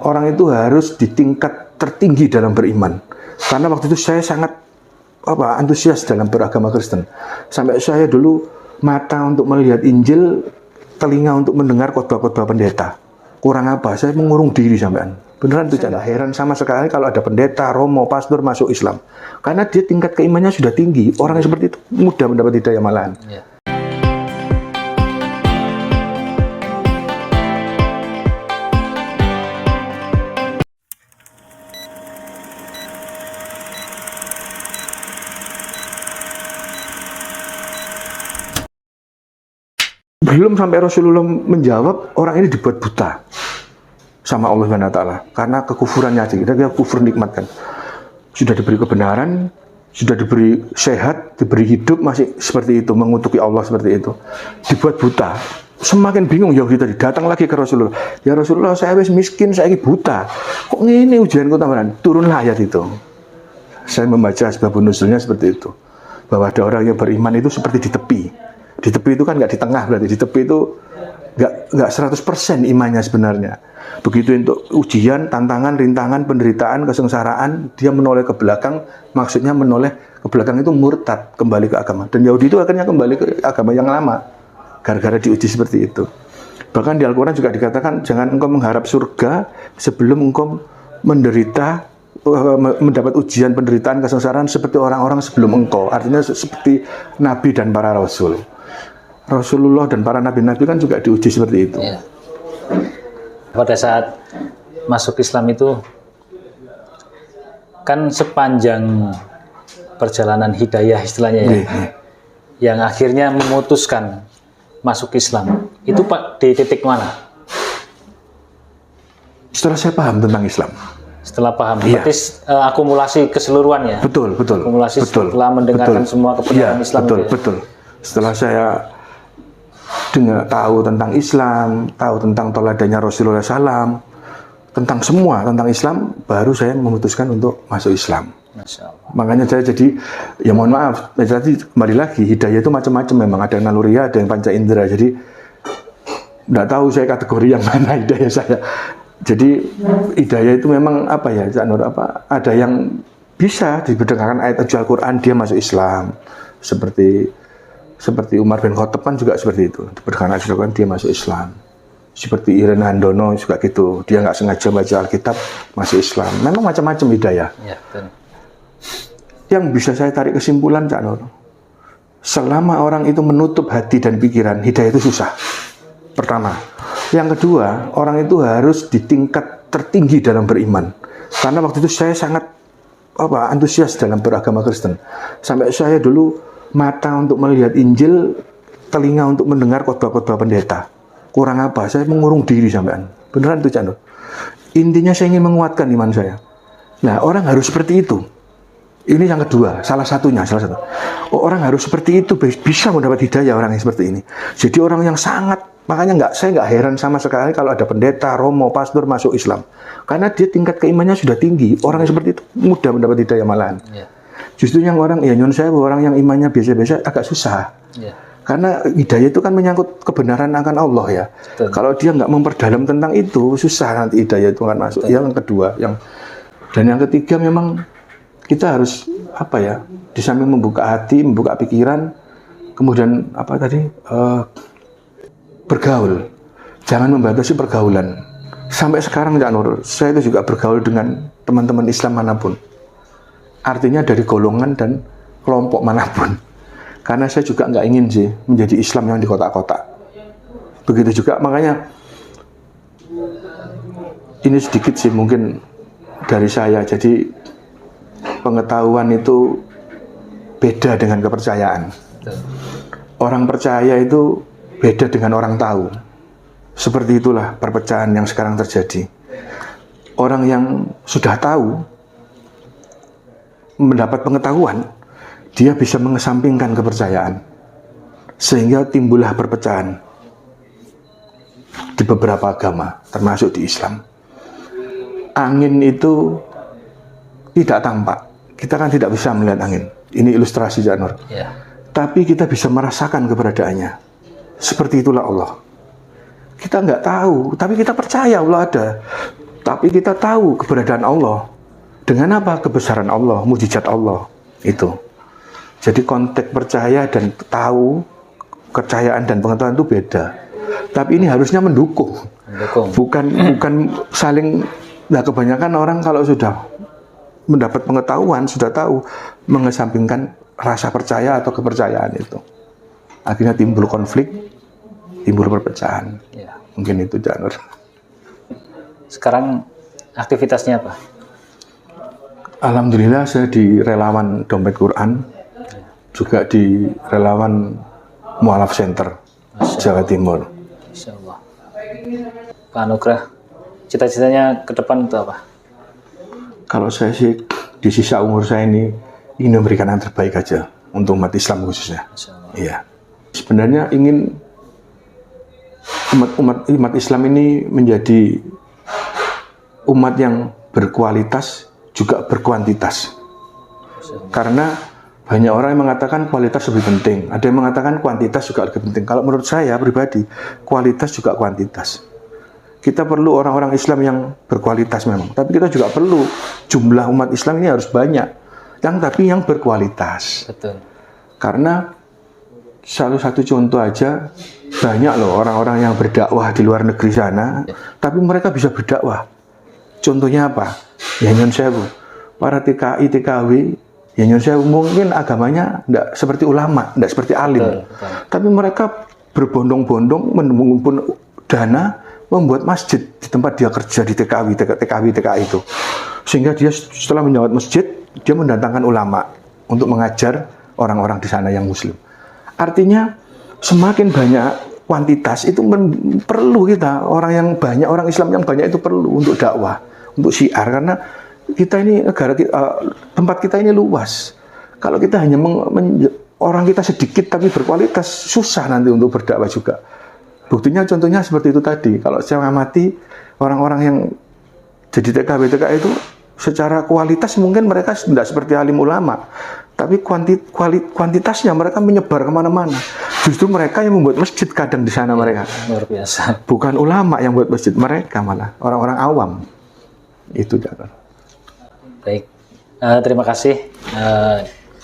orang itu harus di tingkat tertinggi dalam beriman. Karena waktu itu saya sangat antusias dalam beragama Kristen. Sampai saya dulu mata untuk melihat Injil, telinga untuk mendengar khotbah-khotbah pendeta. Kurang apa? Saya mengurung diri sampean. Beneran tuh, tidak heran sama sekali kalau ada pendeta, romo, pastor masuk Islam. Karena dia tingkat keimannya sudah tinggi. Orang yang seperti itu mudah mendapat hidayah malahan. Ya. Belum sampai Rasulullah menjawab, orang ini dibuat buta sama Allah SWT karena kekufurannya aja. Kita kufur nikmat kan. Sudah diberi kebenaran, sudah diberi sehat, diberi hidup, masih seperti itu, mengutuki Allah seperti itu. Dibuat buta. Semakin bingung Yahudi tadi, datang lagi ke Rasulullah. Ya Rasulullah, saya wis miskin, saya ini buta. Kok ini ujianku tambahan? Turunlah ayat itu. Saya membaca sebab nuzulnya seperti itu. Bahwa ada orang yang beriman itu seperti di tepi. Di tepi itu kan nggak di tengah, berarti di tepi itu nggak 100% imannya sebenarnya. Begitu untuk ujian, tantangan, rintangan, penderitaan, kesengsaraan, dia menoleh ke belakang. Maksudnya menoleh ke belakang itu murtad, kembali ke agama. Dan Yahudi itu akhirnya kembali ke agama yang lama gara-gara diuji seperti itu. Bahkan di Al-Quran juga dikatakan, jangan engkau mengharap surga sebelum engkau menderita, mendapat ujian, penderitaan, kesengsaraan seperti orang-orang sebelum engkau. Artinya seperti Nabi dan para Rasul. Rasulullah dan para nabi-nabi kan juga diuji seperti itu. Ya. Pada saat masuk Islam itu kan sepanjang perjalanan hidayah istilahnya ya, yang akhirnya memutuskan masuk Islam itu Pak di titik mana? Setelah saya paham tentang Islam. Setelah paham, berarti akumulasi keseluruhannya. Betul. Akumulasi setelah mendengarkan semua kebenaran Islam. Betul. Setelah saya tahu tentang Islam, tahu tentang teladannya Rasulullah SAW, tentang semua tentang Islam, baru saya memutuskan untuk masuk Islam. Masya Allah. Makanya saya jadi, ya mohon maaf, tadi kembali lagi, hidayah itu macam-macam memang, ada yang naluriah, ada yang panca indera, jadi nggak tahu saya kategori yang mana hidayah saya. Jadi hidayah itu memang ada yang bisa diberdasarkan ayat Al-Quran, dia masuk Islam, seperti Umar bin Khattab kan juga seperti itu. Berdasarkan Al-Quran dia masuk Islam. Seperti Irene Handono juga gitu. Dia nggak sengaja baca Alkitab masuk Islam. Memang macam-macam hidayah. Ya, yang bisa saya tarik kesimpulan, Cak Nur, selama orang itu menutup hati dan pikiran, hidayah itu susah. Pertama. Yang kedua, orang itu harus di tingkat tertinggi dalam beriman. Karena waktu itu saya sangat antusias dalam beragama Kristen. Sampai saya dulu mata untuk melihat Injil, telinga untuk mendengar khotbah-khotbah pendeta. Kurang apa? Saya mengurung diri sampean. Beneran tuh, Cak Nur. Intinya saya ingin menguatkan iman saya. Nah, orang harus seperti itu. Ini yang kedua, salah satu. Orang harus seperti itu, bisa mendapat hidayah orang yang seperti ini. Jadi orang yang sangat, makanya saya nggak heran sama sekali kalau ada pendeta, romo, pastor masuk Islam. Karena dia tingkat keimannya sudah tinggi. Orang yang seperti itu mudah mendapat hidayah malahan. Ya. Justru yang orang yang imannya biasa-biasa agak susah. Ya. Karena hidayah itu kan menyangkut kebenaran akan Allah ya. Betul. Kalau dia nggak memperdalam tentang itu, susah nanti hidayah itu akan masuk. Betul. Yang kedua, dan yang ketiga memang kita harus di samping membuka hati, membuka pikiran, kemudian bergaul. Jangan membatasi pergaulan. Sampai sekarang, Cak Nur, saya itu juga bergaul dengan teman-teman Islam manapun. Artinya dari golongan dan kelompok manapun. Karena saya juga nggak ingin sih menjadi Islam yang di kotak-kotak. Begitu juga, makanya ini sedikit sih mungkin dari saya. Jadi pengetahuan itu beda dengan kepercayaan. Orang percaya itu beda dengan orang tahu. Seperti itulah perpecahan yang sekarang terjadi. Orang yang sudah tahu, mendapat pengetahuan, dia bisa mengesampingkan kepercayaan. Sehingga timbullah perpecahan di beberapa agama, termasuk di Islam. Angin itu tidak tampak. Kita kan tidak bisa melihat angin. Ini ilustrasi, Cak Nur. Ya. Tapi kita bisa merasakan keberadaannya. Seperti itulah Allah. Kita nggak tahu, tapi kita percaya Allah ada. Tapi kita tahu keberadaan Allah. Dengan apa? Kebesaran Allah, mujizat Allah. Itu. Jadi konteks percaya dan tahu, kepercayaan dan pengetahuan itu beda. Tapi ini harusnya mendukung. Bukan saling. Nah, kebanyakan orang kalau sudah mendapat pengetahuan, sudah tahu, mengesampingkan rasa percaya atau kepercayaan itu. Akhirnya timbul konflik, timbul perpecahan. Ya. Mungkin itu, Janur. Sekarang aktivitasnya apa? Alhamdulillah saya di relawan Dompet Quran, juga di relawan Mu'alaf Center, Jawa Timur. Masya Allah. Pak Anugrah, cita-citanya ke depan itu apa? Kalau saya sih, di sisa umur saya ini, ingin memberikan yang terbaik aja, untuk umat Islam khususnya. Iya. Sebenarnya ingin umat Islam ini menjadi umat yang berkualitas, juga berkuantitas. Karena banyak orang yang mengatakan kualitas lebih penting, ada yang mengatakan kuantitas juga lebih penting. Kalau menurut saya pribadi, kualitas juga kuantitas. Kita perlu orang-orang Islam yang berkualitas memang, tapi kita juga perlu jumlah umat Islam ini harus banyak, tapi yang berkualitas. Betul. Karena salah satu contoh aja, banyak loh orang-orang yang berdakwah di luar negeri sana, tapi mereka bisa berdakwah. Contohnya apa? Ya Nyon Sewu, para TKI, TKW, ya Nyon Sewu mungkin agamanya tidak seperti ulama, tidak seperti alim, tapi mereka berbondong-bondong mengumpulkan dana, membuat masjid di tempat dia kerja di TKI itu, sehingga dia setelah menyawat masjid, dia mendatangkan ulama untuk mengajar orang-orang di sana yang Muslim. Artinya semakin banyak kuantitas itu perlu kita orang yang banyak, orang Islam yang banyak itu perlu untuk dakwah, untuk syiar, karena kita ini negara tempat kita ini luas. Kalau kita hanya orang kita sedikit tapi berkualitas, susah nanti untuk berdakwah juga. Buktinya contohnya seperti itu tadi. Kalau saya mengamati orang-orang yang jadi TKI itu secara kualitas mungkin mereka tidak seperti alim ulama, tapi kuantitasnya mereka menyebar kemana-mana. Justru mereka yang membuat masjid kadang di sana mereka. Luar biasa. Bukan ulama yang buat masjid, mereka malah orang-orang awam. Itu Janur. Baik, terima kasih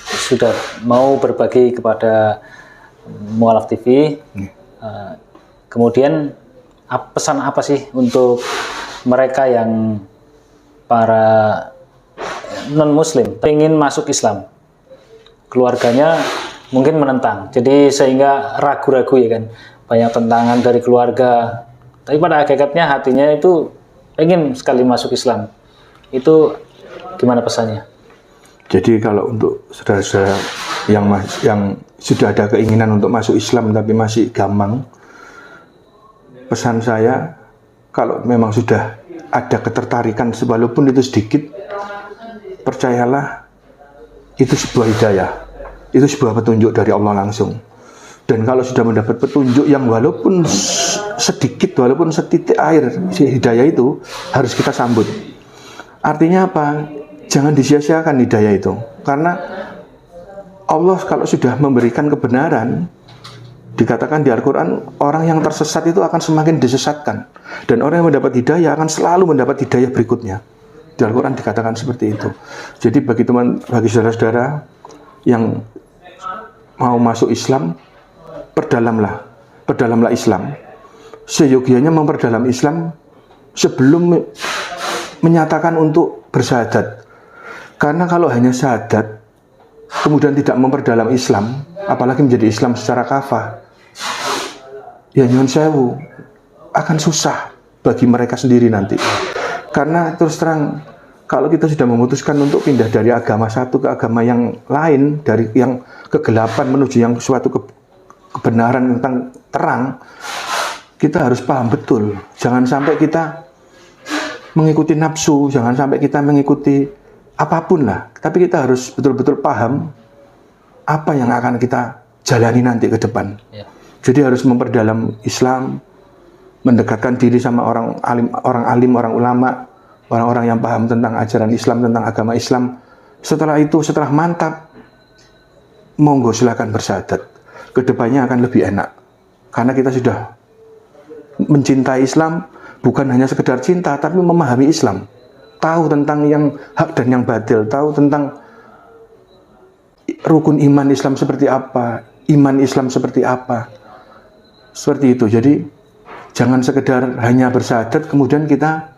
sudah mau berbagi kepada Mu'alaf TV. Kemudian pesan apa sih untuk mereka yang para non-Muslim ingin masuk Islam, keluarganya mungkin menentang, jadi sehingga ragu-ragu ya kan, banyak tentangan dari keluarga, tapi pada hakikatnya hatinya itu ingin sekali masuk Islam. Itu gimana pesannya? Jadi kalau untuk saudara-saudara yang sudah ada keinginan untuk masuk Islam tapi masih gamang, pesan saya, kalau memang sudah ada ketertarikan walaupun itu sedikit, percayalah itu sebuah hidayah, itu sebuah petunjuk dari Allah langsung. Dan kalau sudah mendapat petunjuk yang walaupun sedikit, walaupun setitik air hidayah itu, harus kita sambut. Artinya apa? Jangan disia-siakan hidayah itu, karena Allah kalau sudah memberikan kebenaran, dikatakan di Al-Quran, orang yang tersesat itu akan semakin disesatkan, dan orang yang mendapat hidayah akan selalu mendapat hidayah berikutnya. Di Al-Quran dikatakan seperti itu. Jadi bagi saudara-saudara yang mau masuk Islam, perdalamlah Islam. Seyogianya memperdalam Islam sebelum menyatakan untuk bersyahadat. Karena kalau hanya syahadat, kemudian tidak memperdalam Islam, apalagi menjadi Islam secara kafah, ya Nyon Sewu, akan susah bagi mereka sendiri nanti. Karena terus terang, kalau kita sudah memutuskan untuk pindah dari agama satu ke agama yang lain, dari yang kegelapan menuju yang suatu kebenaran tentang terang, kita harus paham betul. Jangan sampai kita mengikuti nafsu, jangan sampai kita mengikuti apapun lah. Tapi kita harus betul-betul paham apa yang akan kita jalani nanti ke depan. Ya. Jadi harus memperdalam Islam, mendekatkan diri sama orang alim, orang ulama, orang-orang yang paham tentang ajaran Islam, tentang agama Islam. Setelah itu, setelah mantap, monggo silakan bersyahadat. Kedepannya akan lebih enak, karena kita sudah mencintai Islam, bukan hanya sekedar cinta, tapi memahami Islam, tahu tentang yang hak dan yang batil, tahu tentang rukun iman Islam seperti apa, iman Islam seperti apa, seperti itu. Jadi jangan sekedar hanya bersyahadat kemudian kita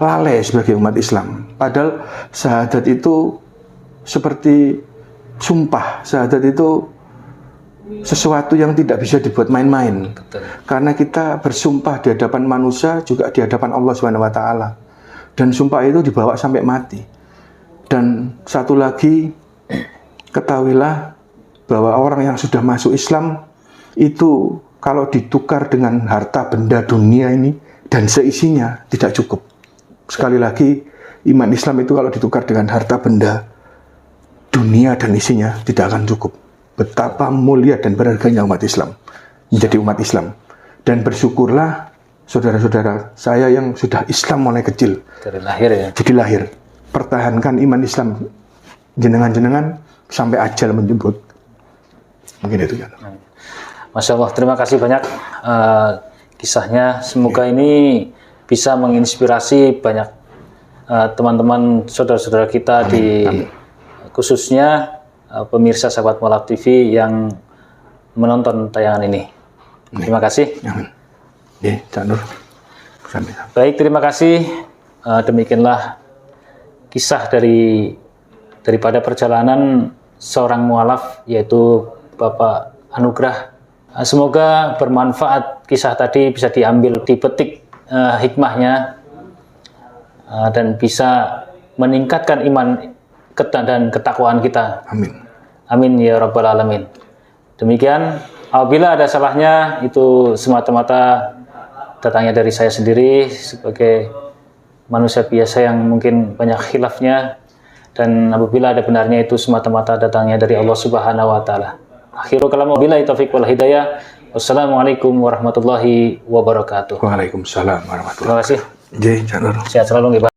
lalai sebagai umat Islam. Padahal syahadat itu seperti sumpah, syahadat itu sesuatu yang tidak bisa dibuat main-main. Karena kita bersumpah di hadapan manusia, juga di hadapan Allah SWT. Dan sumpah itu dibawa sampai mati. Dan satu lagi, ketahuilah bahwa orang yang sudah masuk Islam itu kalau ditukar dengan harta benda dunia ini dan seisinya tidak cukup. Sekali lagi, iman Islam itu kalau ditukar dengan harta benda dunia dan isinya tidak akan cukup. Betapa mulia dan berharganya umat Islam menjadi umat Islam. Dan bersyukurlah saudara-saudara saya yang sudah Islam mulai kecil dari lahir ya. Jadi lahir, pertahankan iman Islam jenengan-jenengan sampai ajal menjemput. Mungkin itu ya. Masya Allah, terima kasih banyak kisahnya. Semoga ini bisa menginspirasi banyak teman-teman saudara-saudara kita. Amin. Di Amin. Khususnya pemirsa sahabat Mualaf TV yang menonton tayangan ini. Terima kasih. Amin. Ya, Cak Nur. Baik, terima kasih. Demikianlah kisah daripada perjalanan seorang mualaf, yaitu Bapak Anugrah. Semoga bermanfaat kisah tadi, bisa diambil, dipetik hikmahnya, dan bisa meningkatkan iman dan ketakwaan kita. Amin. Amin ya rabbal alamin. Demikian, apabila ada salahnya itu semata-mata datangnya dari saya sendiri sebagai manusia biasa yang mungkin banyak khilafnya, dan apabila ada benarnya itu semata-mata datangnya dari Allah Subhanahu wa taala. Akhirul kalam, wabillahi taufiq wal hidayah. Wassalamualaikum warahmatullahi wabarakatuh. Waalaikumsalam warahmatullahi wabarakatuh. Terima kasih. Cak Nur. Sehat selalu nggih, Pak.